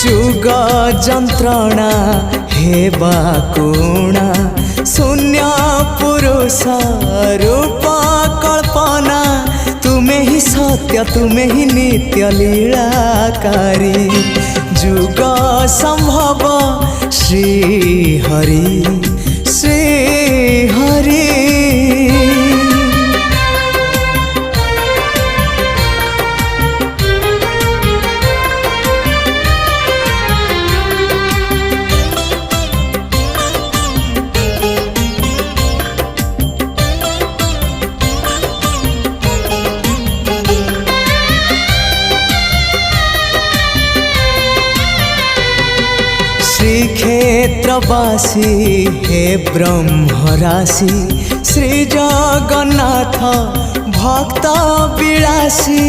जुग जंत्रणा हेबा कुणा शून्य पुरुष रूप कल्पना तुम्हें ही सत्य तुम्हें ही नित्य लीलाकारी जुग संभव श्री हरि श्री हरि। श्रीक्षेत्रवासी हे ब्रह्मराशि श्री जगन्नाथ भक्त विलासी।